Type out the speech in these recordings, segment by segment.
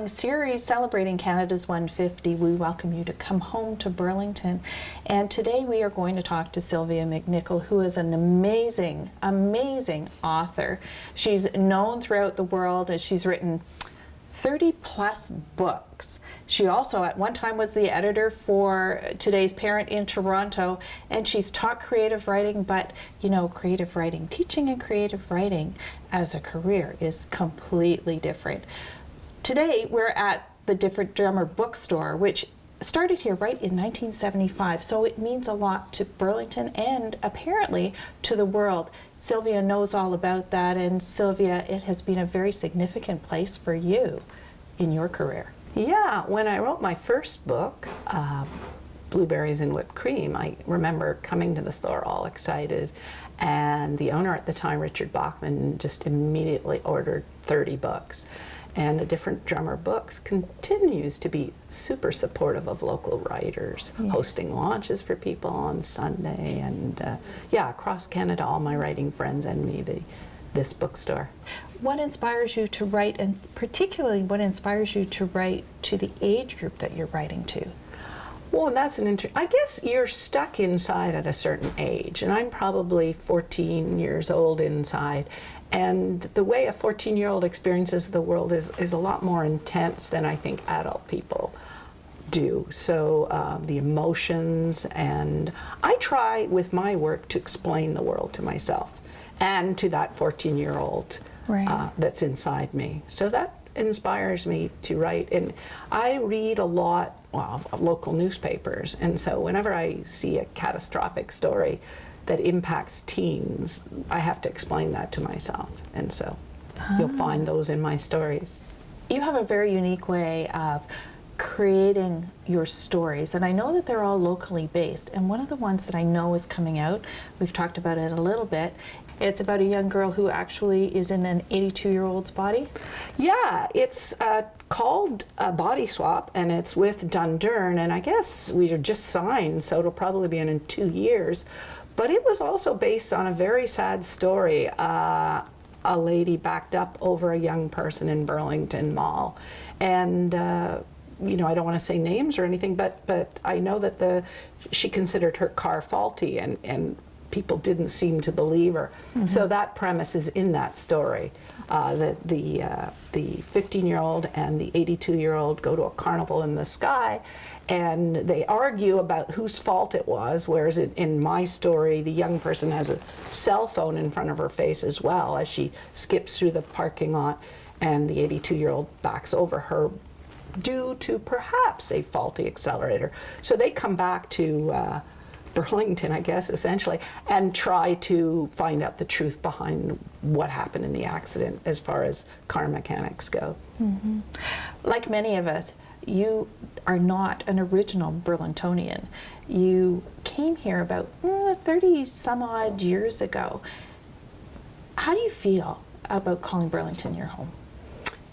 storytelling series celebrating Canada's 150. We welcome you to Come Home to Burlington. And today we are going to talk to Sylvia McNicoll, who is an amazing, amazing author. She's known throughout the world as she's written 30 plus books. She also at one time was the editor for Today's Parent in Toronto, and she's taught creative writing, but you know, creative writing, teaching and creative writing as a career is completely different. Today we're at the Different Drummer bookstore, which started here right in 1975, so it means a lot to Burlington and apparently to the world. Sylvia knows all about that, and Sylvia, it has been a very significant place for you in your career. Yeah, when I wrote my first book, Blueberries and Whipped Cream, I remember coming to the store all excited, and the owner at the time, Richard Bachman, just immediately ordered 30 books. And the Different Drummer Books continues to be super supportive of local writers, hosting launches for people on Sunday, and yeah, across Canada, all my writing friends and me, this bookstore. What inspires you to write, and particularly what inspires you to write to the age group that you're writing to? Well, that's I guess you're stuck inside at a certain age, and I'm probably 14 years old inside. And the way a 14-year-old experiences the world is a lot more intense than I think adult people do. So the emotions, and I try with my work to explain the world to myself and to that 14-year-old that's inside me. So that inspires me to write. And I read a lot of local newspapers, and so whenever I see a catastrophic story that impacts teens, I have to explain that to myself, and so you'll find those in my stories. You have a very unique way of creating your stories, and I know that they're all locally based, and one of the ones that I know is coming out, we've talked about it a little bit, it's about a young girl who actually is in an 82-year-old's body? Yeah, it's called Body Swap, and it's with Dundurn, and I guess we are just signed, so it'll probably be in 2 years. But it was also based on a very sad story. A lady backed up over a young person in Burlington Mall. And, you know, I don't want to say names or anything, but I know that she considered her car faulty, and people didn't seem to believe her. So that premise is in that story. The 15-year-old and the 82-year-old go to a carnival in the sky, and they argue about whose fault it was, whereas in my story, the young person has a cell phone in front of her face as well as she skips through the parking lot, and the 82-year-old backs over her due to perhaps a faulty accelerator. So they come back to Burlington, I guess, essentially, and try to find out the truth behind what happened in the accident as far as car mechanics go. Like many of us, you are not an original Burlingtonian. You came here about 30 some odd years ago. How do you feel about calling Burlington your home?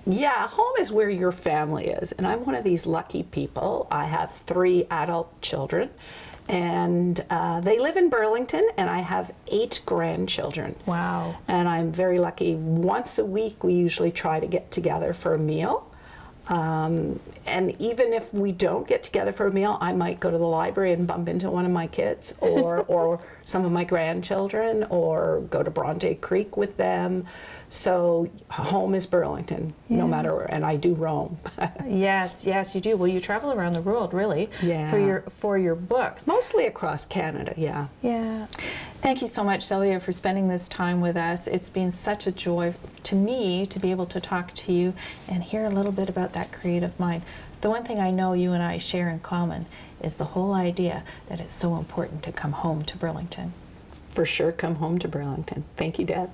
Yeah, home is where your family is, and I'm one of these lucky people. I have 3 adult children, and they live in Burlington, and I have 8 grandchildren. Wow. And I'm very lucky. Once a week we usually try to get together for a meal. And even if we don't get together for a meal, I might go to the library and bump into one of my kids or some of my grandchildren, or go to Bronte Creek with them. So home is Burlington, no matter where, and I do roam. Yes, you do. Well, you travel around the world, really, for your books. Mostly across Canada, yeah. Yeah. Thank you so much, Sylvia, for spending this time with us. It's been such a joy to me to be able to talk to you and hear a little bit about that creative mind. The one thing I know you and I share in common is the whole idea that it's so important to come home to Burlington. For sure, come home to Burlington. Thank you, Deb.